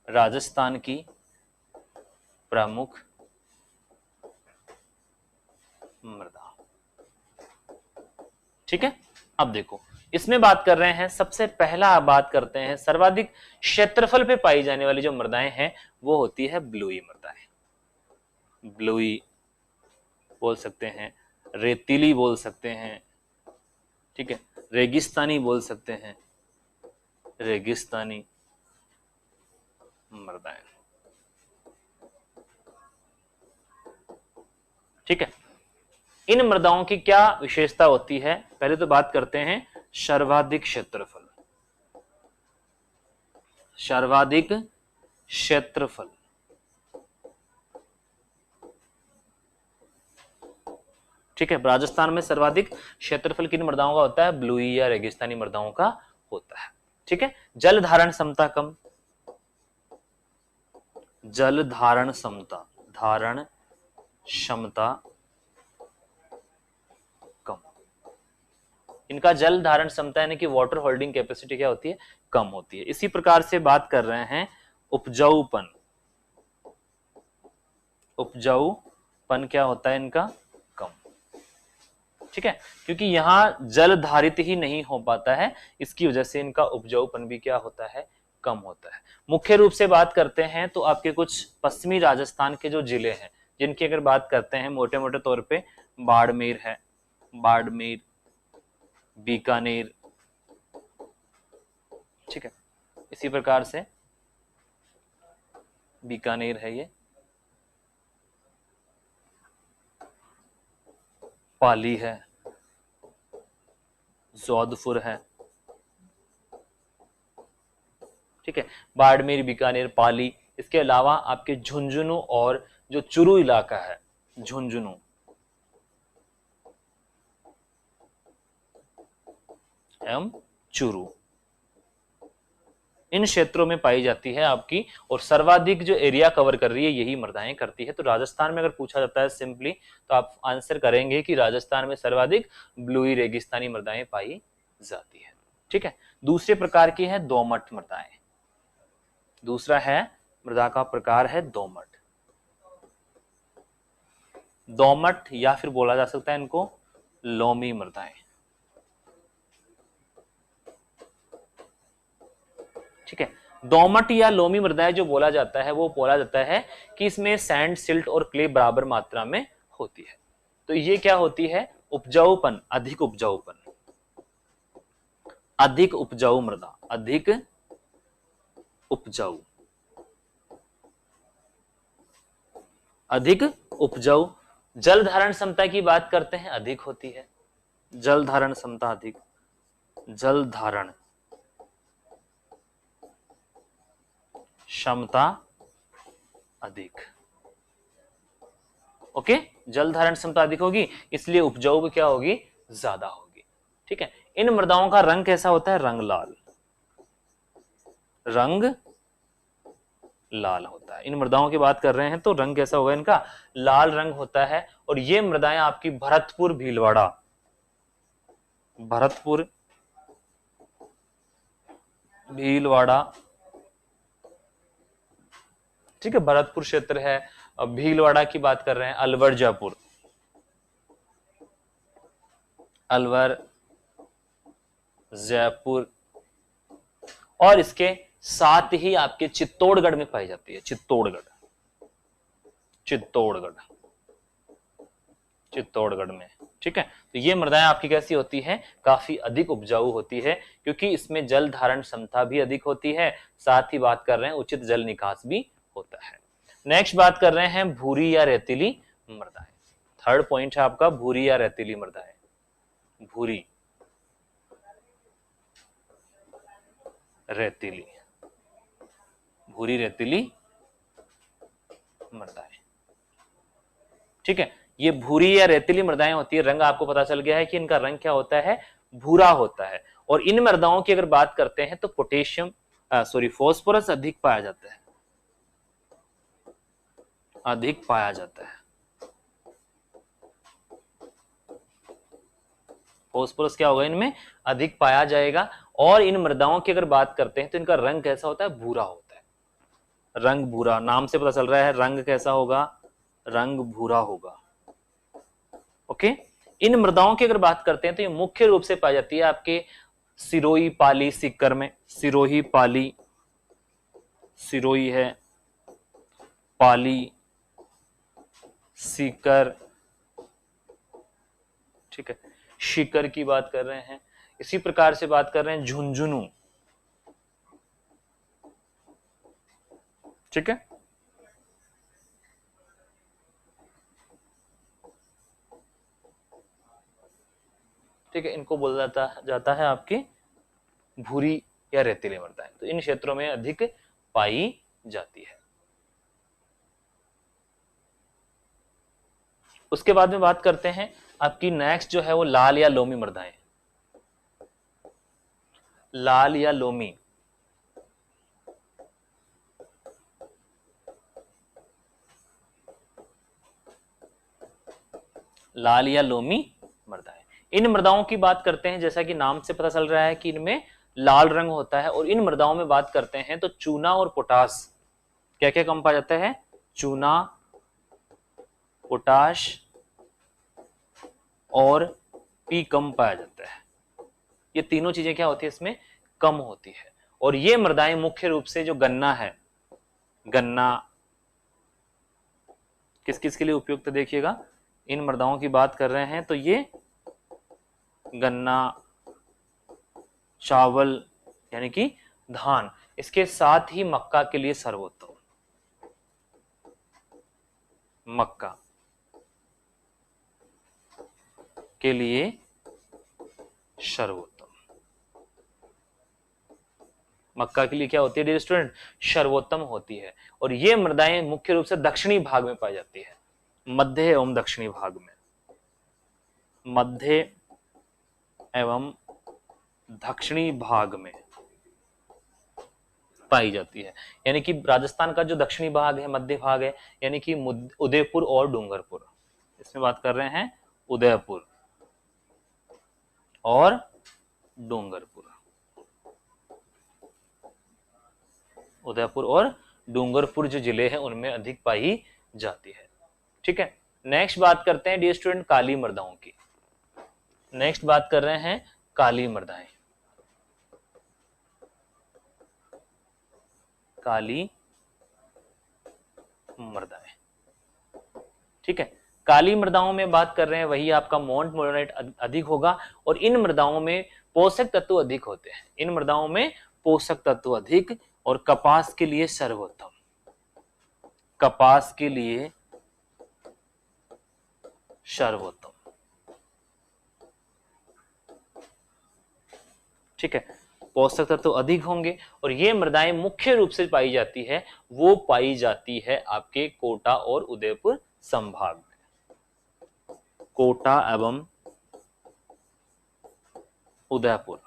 राजस्थान की प्रमुख मृदा, ठीक है। अब देखो इसमें बात कर रहे हैं, सबसे पहला बात करते हैं सर्वाधिक क्षेत्रफल पे पाई जाने वाली जो मृदाएं हैं वो होती है ब्लूई मृदाएं। ब्लूई बोल सकते हैं, रेतीली बोल सकते हैं, ठीक है, रेगिस्तानी बोल सकते हैं, रेगिस्तानी मृदाएं, ठीक है। इन मृदाओं की क्या विशेषता होती है, पहले तो बात करते हैं सर्वाधिक क्षेत्रफल। सर्वाधिक क्षेत्रफल, ठीक है। राजस्थान में सर्वाधिक क्षेत्रफल किन मृदाओं का होता है, ब्लूई या रेगिस्तानी मृदाओं का होता है, ठीक है। जल धारण क्षमता कम, जल धारण क्षमता, धारण क्षमता कम, इनका जल धारण क्षमता यानी कि वाटर होल्डिंग कैपेसिटी क्या होती है, कम होती है। इसी प्रकार से बात कर रहे हैं उपजाऊपन। उपजाऊपन क्या होता है इनका, कम, ठीक है, क्योंकि यहां जल धारित ही नहीं हो पाता है, इसकी वजह से इनका उपजाऊपन भी क्या होता है, कम होता है। मुख्य रूप से बात करते हैं तो आपके कुछ पश्चिमी राजस्थान के जो जिले हैं जिनकी अगर बात करते हैं मोटे मोटे तौर पे, बाड़मेर है, बाड़मेर, बीकानेर, ठीक है, इसी प्रकार से बीकानेर है ये, पाली है, जोधपुर है, ठीक है, बाड़मेर, बीकानेर, पाली। इसके अलावा आपके झुंझुनू और जो चुरू इलाका है, झुंझुनू एवं चुरू, इन क्षेत्रों में पाई जाती है आपकी, और सर्वाधिक जो एरिया कवर कर रही है यही मृदाएं करती है। तो राजस्थान में अगर पूछा जाता है सिंपली तो आप आंसर करेंगे कि राजस्थान में सर्वाधिक ब्लूई रेगिस्तानी मृदाएं पाई जाती है, ठीक है। दूसरे प्रकार की है दोमट मृदाएं। दूसरा है मृदा का प्रकार है दोमट। दोमट या फिर बोला जा सकता है इनको लोमी मृदाएं, ठीक है। दोमट या लोमी मृदाएं जो बोला जाता है वो बोला जाता है कि इसमें सैंड, सिल्ट और क्ले बराबर मात्रा में होती है। तो ये क्या होती है, उपजाऊपन, अधिक उपजाऊपन, अधिक उपजाऊ मृदा, अधिक उपजाऊ, अधिक उपजाऊ। जल धारण क्षमता की बात करते हैं, अधिक होती है, जल धारण क्षमता अधिक, जल धारण क्षमता अधिक, ओके। जल धारण क्षमता अधिक होगी इसलिए उपजाऊ भी क्या होगी, ज्यादा होगी, ठीक है। इन मृदाओं का रंग कैसा होता है, रंग लाल, रंग लाल होता है। इन मृदाओं की बात कर रहे हैं तो रंग कैसा होगा इनका, लाल रंग होता है। और ये मृदाएं आपकी भरतपुर, भीलवाड़ा, भरतपुर, भीलवाड़ा, ठीक है, भरतपुर क्षेत्र है। भीलवाड़ा की बात कर रहे हैं, अलवर, जयपुर, अलवर, जयपुर, और इसके साथ ही आपके चित्तौड़गढ़ में पाई जाती है, चित्तौड़गढ़, चित्तौड़गढ़, चित्तौड़गढ़ में ठीक है, तो ये मृदाएं आपकी कैसी होती हैं, काफी अधिक उपजाऊ होती है, क्योंकि इसमें जल धारण क्षमता भी अधिक होती है, साथ ही बात कर रहे हैं उचित जल निकास भी होता है। नेक्स्ट बात कर रहे हैं भूरी या रेतीली मृदाएं। थर्ड पॉइंट है आपका भूरी या रेतीली मृदाएं। भूरी, रेतीली, भूरी रेतीली मृदाएं। ठीक है, ये भूरी या रेतीली मृदाएं होती है। रंग आपको पता चल गया है कि इनका रंग क्या होता है, भूरा होता है। और इन मृदाओं की अगर बात करते हैं तो पोटेशियम फास्फोरस अधिक पाया जाता है, अधिक पाया जाता है। फास्फोरस क्या होगा, इनमें अधिक पाया जाएगा। और इन मृदाओं की अगर बात करते हैं तो इनका रंग कैसा होता है, भूरा होता है। रंग भूरा, नाम से पता चल रहा है रंग कैसा होगा, रंग भूरा होगा। ओके, इन मृदाओं की अगर बात करते हैं तो ये मुख्य रूप से पाई जाती है आपके सिरोही, पाली, सीकर में। सिरोही, पाली, सिरोही है, पाली, सीकर, ठीक है, शिकर की बात कर रहे हैं। इसी प्रकार से बात कर रहे हैं झुंझुनू, ठीक है। ठीक है, इनको बोला जाता है आपकी भूरी या रेतीली मृदाएं, तो इन क्षेत्रों में अधिक पाई जाती है। उसके बाद में बात करते हैं आपकी नेक्स्ट जो है वो लाल या लोमी मृदाएं। लाल या लोमी, लाल या लोमी मृदाएं। इन मृदाओं की बात करते हैं, जैसा कि नाम से पता चल रहा है कि इनमें लाल रंग होता है। और इन मृदाओं में बात करते हैं तो चूना और पोटास क्या क्या कम पाया जाता है, चूना, पोटाश और पी कम पाया जाता है। ये तीनों चीजें क्या होती है, इसमें कम होती है। और ये मृदाएं मुख्य रूप से जो गन्ना है, गन्ना किस किस के लिए उपयुक्त देखिएगा, इन मृदाओं की बात कर रहे हैं तो ये गन्ना, चावल यानी कि धान, इसके साथ ही मक्का के लिए सर्वोत्तम, मक्का के लिए सर्वोत्तम। मक्का के लिए क्या होती है डियर स्टूडेंट, सर्वोत्तम होती है। और ये मृदाएं मुख्य रूप से दक्षिणी भाग में पाई जाती है, मध्य एवं दक्षिणी भाग में, मध्य एवं दक्षिणी भाग में पाई जाती है। यानी कि राजस्थान का जो दक्षिणी भाग है, मध्य भाग है, यानी कि उदयपुर और डूंगरपुर, इसमें बात कर रहे हैं उदयपुर और डूंगरपुर, उदयपुर और डूंगरपुर जो जिले हैं उनमें अधिक पाई जाती है। ठीक है, नेक्स्ट बात करते हैं डियर स्टूडेंट काली मृदाओं की। नेक्स्ट बात कर रहे हैं काली मृदाएं। काली मृदाएं, ठीक है, काली मृदाओं में बात कर रहे हैं वही आपका मोंट मोलिनाइट अधिक होगा। और इन मृदाओं में पोषक तत्व अधिक होते हैं, इन मृदाओं में पोषक तत्व अधिक, और कपास के लिए सर्वोत्तम, कपास के लिए सर्वोत्तम। ठीक है, पोषक तत्व अधिक होंगे। और ये मृदाएं मुख्य रूप से पाई जाती है, वो पाई जाती है आपके कोटा और उदयपुर संभाग में, कोटा एवं उदयपुर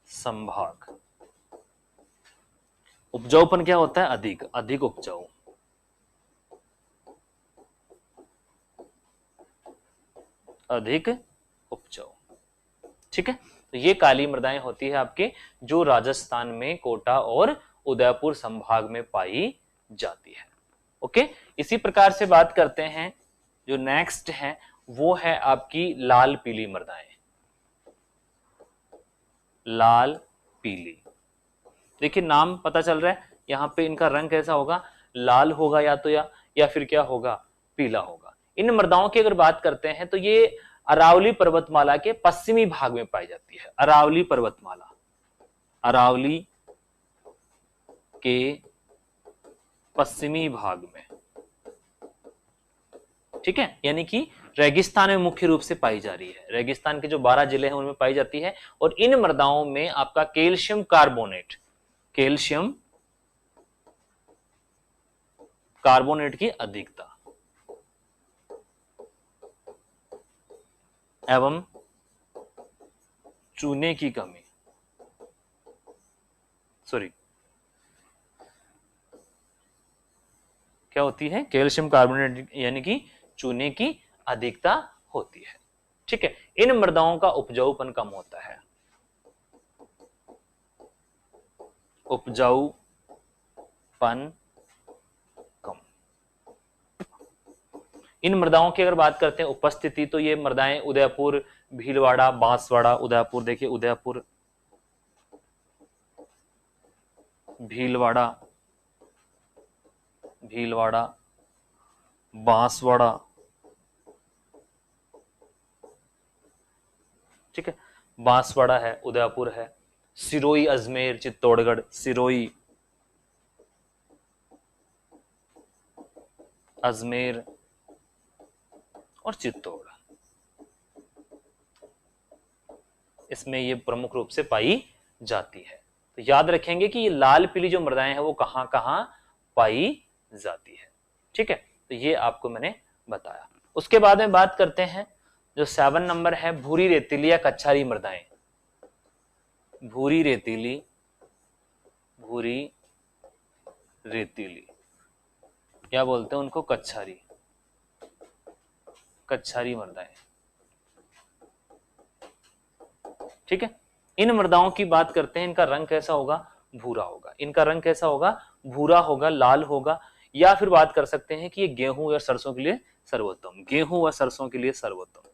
संभाग। उपजाऊपन क्या होता है, अधिक, अधिक उपजाऊ, अधिक उपजाऊ। ठीक है, तो ये काली मृदाएं होती है आपके जो राजस्थान में कोटा और उदयपुर संभाग में पाई जाती है। ओके, इसी प्रकार से बात करते हैं जो नेक्स्ट है वो है आपकी लाल पीली मृदाएं, लाल पीली। देखिए नाम पता चल रहा है, यहाँ पे इनका रंग कैसा होगा, लाल होगा या तो या फिर क्या होगा, पीला होगा। इन मृदाओं की अगर बात करते हैं तो ये अरावली पर्वतमाला के पश्चिमी भाग में पाई जाती है। अरावली पर्वतमाला, अरावली के पश्चिमी भाग में, ठीक है, यानी कि रेगिस्तान में मुख्य रूप से पाई जा रही है। रेगिस्तान के जो 12 जिले हैं उनमें पाई जाती है। और इन मृदाओं में आपका कैल्शियम कार्बोनेट, कैल्शियम कार्बोनेट की अधिकता एवं चूने की कमी, सॉरी क्या होती है, कैल्शियम कार्बोनेट यानी कि चूने की अधिकता होती है। ठीक है, इन मृदाओं का उपजाऊपन कम होता है, उपजाऊपन कम। इन मृदाओं की अगर बात करते हैं उपस्थिति, तो ये मृदाएं उदयपुर, भीलवाड़ा, बांसवाड़ा, उदयपुर, देखिए उदयपुर, भीलवाड़ा, भीलवाड़ा, बांसवाड़ा, ठीक है, बांसवाड़ा है, उदयपुर है, सिरोही, अजमेर, चित्तौड़गढ़, सिरोही, अजमेर और चित्तौड़, इसमें ये प्रमुख रूप से पाई जाती है। तो याद रखेंगे कि ये लाल पीली जो मृदाएं हैं वो कहां कहां पाई जाती है। ठीक है, तो ये आपको मैंने बताया। उसके बाद में बात करते हैं जो 7 नंबर है, भूरी रेतीली या कच्छारी मृदाएं। भूरी रेतीली, भूरी रेतीली क्या बोलते हैं उनको, कच्छारी, कच्छारी मृदाएं। ठीक है, इन मृदाओं की बात करते हैं, इनका रंग कैसा होगा, भूरा होगा। इनका रंग कैसा होगा, भूरा होगा, लाल होगा। या फिर बात कर सकते हैं कि ये गेहूं या सरसों के लिए सर्वोत्तम, गेहूं व सरसों के लिए सर्वोत्तम,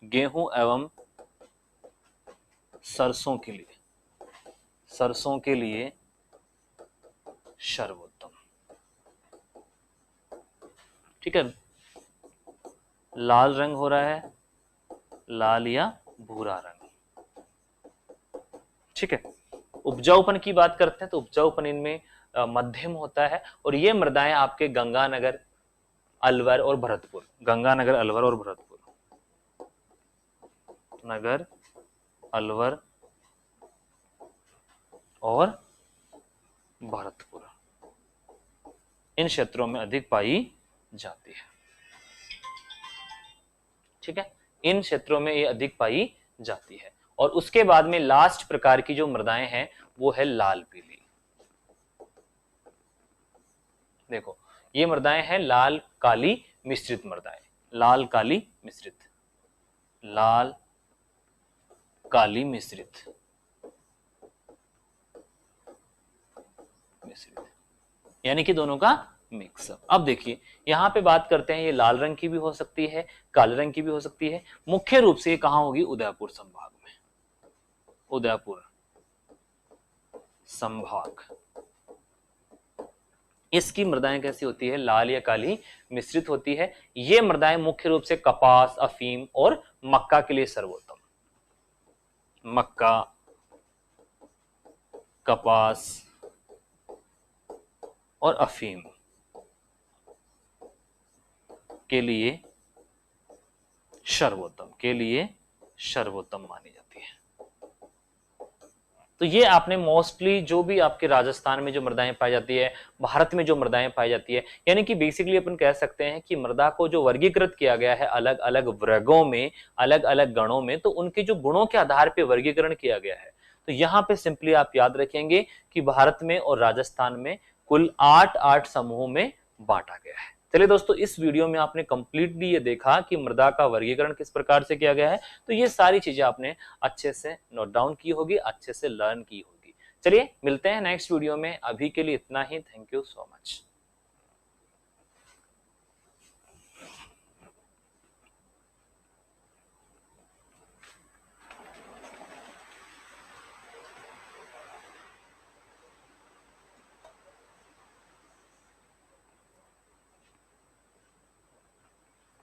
गेहूं एवं सरसों के लिए, सरसों के लिए सर्वोत्तम। ठीक है, लाल रंग हो रहा है, लाल या भूरा रंग। ठीक है, उपजाऊपन की बात करते हैं तो उपजाऊपन इनमें मध्यम होता है। और ये मृदाएं आपके गंगानगर, अलवर और भरतपुर, गंगानगर, अलवर और भरतपुर, नगर, अलवर और भरतपुर, इन क्षेत्रों में अधिक पाई जाती है। ठीक है, इन क्षेत्रों में ये अधिक पाई जाती है। और उसके बाद में लास्ट प्रकार की जो मृदाएं हैं वो है लाल पीली। देखो ये मृदाएं हैं लाल काली मिश्रित मृदाएं, लाल काली मिश्रित, लाल काली मिश्रित, मिश्रित यानी कि दोनों का मिक्सअप। अब देखिए यहां पे बात करते हैं, ये लाल रंग की भी हो सकती है, काले रंग की भी हो सकती है। मुख्य रूप से ये कहां होगी, उदयपुर संभाग में, उदयपुर संभाग। इसकी मृदाएं कैसी होती है, लाल या काली मिश्रित होती है। ये मृदाएं मुख्य रूप से कपास, अफीम और मक्का के लिए सर्वोत्तम, मक्का, कपास और अफीम के लिए सर्वोत्तम, के लिए सर्वोत्तम मानी जाती है। तो ये आपने मोस्टली जो भी आपके राजस्थान में जो मृदाएं पाई जाती है, भारत में जो मृदाएं पाई जाती है, यानी कि बेसिकली अपन कह सकते हैं कि मृदा को जो वर्गीकृत किया गया है अलग अलग वर्गों में, अलग अलग गणों में, तो उनके जो गुणों के आधार पर वर्गीकरण किया गया है। तो यहाँ पे सिंपली आप याद रखेंगे कि भारत में और राजस्थान में कुल 8 समूहों में बांटा गया है। चलिए दोस्तों, इस वीडियो में आपने कंप्लीटली ये देखा कि मृदा का वर्गीकरण किस प्रकार से किया गया है। तो ये सारी चीजें आपने अच्छे से नोट डाउन की होगी, अच्छे से लर्न की होगी। चलिए मिलते हैं नेक्स्ट वीडियो में, अभी के लिए इतना ही। Thank you so much.